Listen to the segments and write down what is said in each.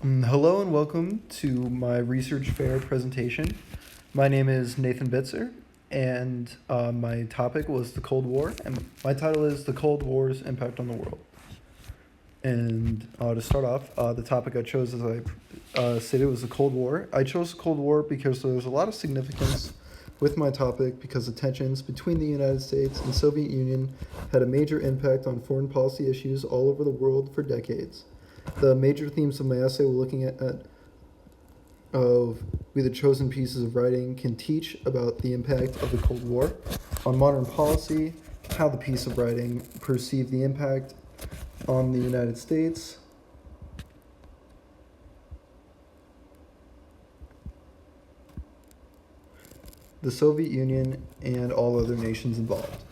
Hello and welcome to my research fair presentation. My name is Nathan Bitzer, and my topic was the Cold War, and my title is The Cold War's Impact on the World. And to start off, the topic I chose, as I stated, was the Cold War. I chose the Cold War because there was a lot of significance with my topic because the tensions between the United States and Soviet Union had a major impact on foreign policy issues all over the world for decades. The major themes of my essay we're looking at of we the chosen pieces of writing can teach about the impact of the Cold War on modern policy, how the piece of writing perceived the impact on the United States, the Soviet Union, and all other nations involved.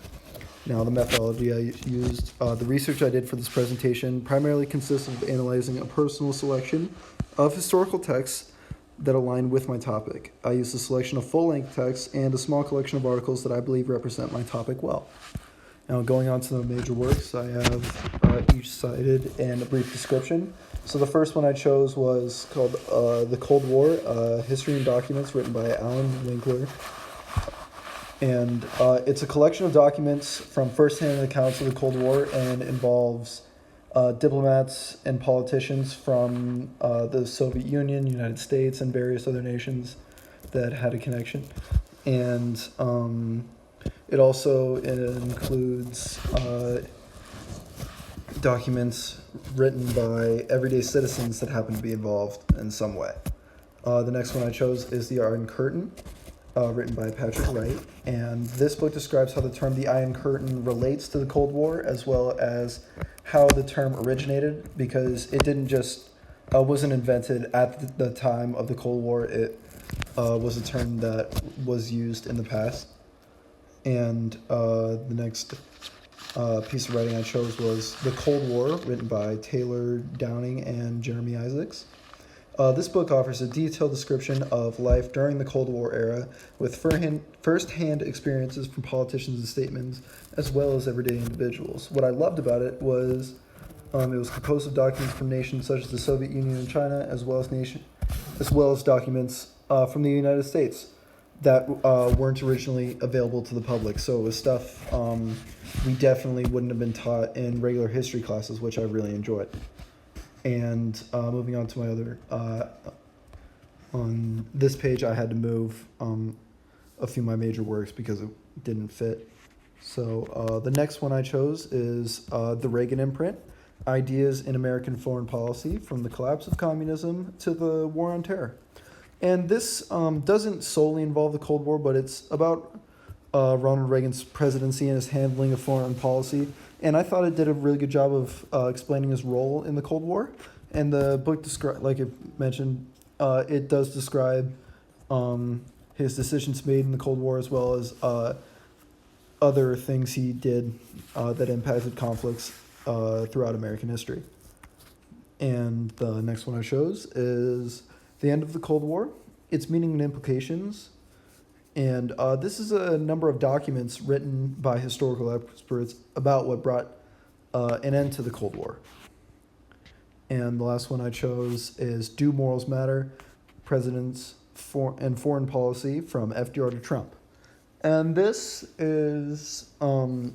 Now, the methodology I used, the research I did for this presentation primarily consists of analyzing a personal selection of historical texts that align with my topic. I used a selection of full-length texts and a small collection of articles that I believe represent my topic well. Now, going on to the major works, I have each cited and a brief description. So the first one I chose was called The Cold War, History and Documents, written by Alan Winkler. And it's a collection of documents from first-hand accounts of the Cold War and involves diplomats and politicians from the Soviet Union, United States, and various other nations that had a connection. And it also includes documents written by everyday citizens that happen to be involved in some way. The next one I chose is The Iron Curtain, written by Patrick Wright. And this book describes how the term the Iron Curtain relates to the Cold War, as well as how the term originated, because it didn't just, wasn't invented at the time of the Cold War. It was a term that was used in the past. And the next piece of writing I chose was The Cold War, written by Taylor Downing and Jeremy Isaacs. This book offers a detailed description of life during the Cold War era with first-hand experiences from politicians and statesmen, as well as everyday individuals. What I loved about it was it was composed of documents from nations such as the Soviet Union and China, as well as documents from the United States that weren't originally available to the public. So it was stuff we definitely wouldn't have been taught in regular history classes, which I really enjoyed. And moving on to my other, on this page I had to move a few of my major works because it didn't fit. So the next one I chose is The Reagan Imprint, Ideas in American Foreign Policy from the Collapse of Communism to the War on Terror. And this doesn't solely involve the Cold War, but it's about Ronald Reagan's presidency and his handling of foreign policy. And I thought it did a really good job of explaining his role in the Cold War. And the book, like it mentioned, it does describe his decisions made in the Cold War, as well as other things he did that impacted conflicts throughout American history. And the next one I chose is The End of the Cold War, Its Meaning and Implications. And this is a number of documents written by historical experts about what brought an end to the Cold War. And the last one I chose is Do Morals Matter? Presidents and Foreign Policy from FDR to Trump. And this is one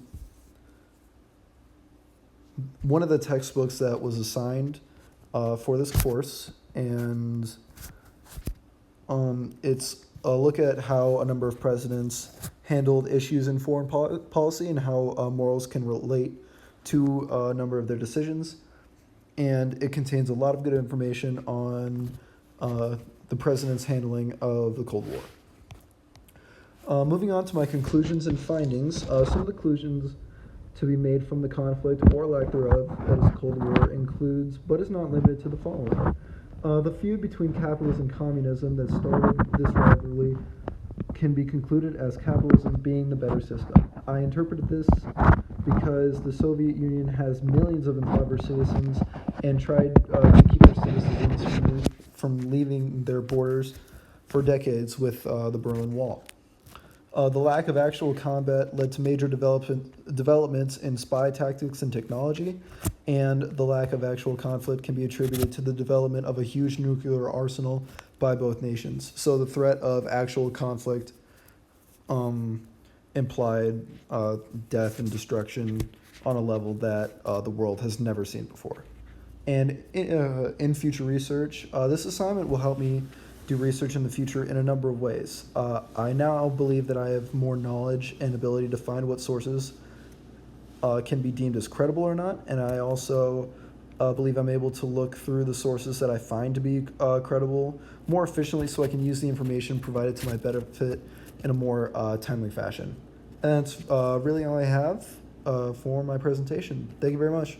of the textbooks that was assigned for this course. And it's a look at how a number of presidents handled issues in foreign policy and how morals can relate to a number of their decisions. And it contains a lot of good information on the president's handling of the Cold War. Moving on to my conclusions and findings, some of the conclusions to be made from the conflict, or lack thereof, that is the Cold War includes, but is not limited to, the following. The feud between capitalism and communism that started this rivalry can be concluded as capitalism being the better system. I interpreted this because the Soviet Union has millions of impoverished citizens and tried to keep their citizens from leaving their borders for decades with the Berlin Wall. The lack of actual combat led to major developments in spy tactics and technology, and the lack of actual conflict can be attributed to the development of a huge nuclear arsenal by both nations. So the threat of actual conflict implied death and destruction on a level that the world has never seen before. And in future research, this assignment will help me do research in the future in a number of ways. I now believe that I have more knowledge and ability to find what sources can be deemed as credible or not, and I also believe I'm able to look through the sources that I find to be credible more efficiently so I can use the information provided to my benefit in a more timely fashion. And that's really all I have for my presentation. Thank you very much.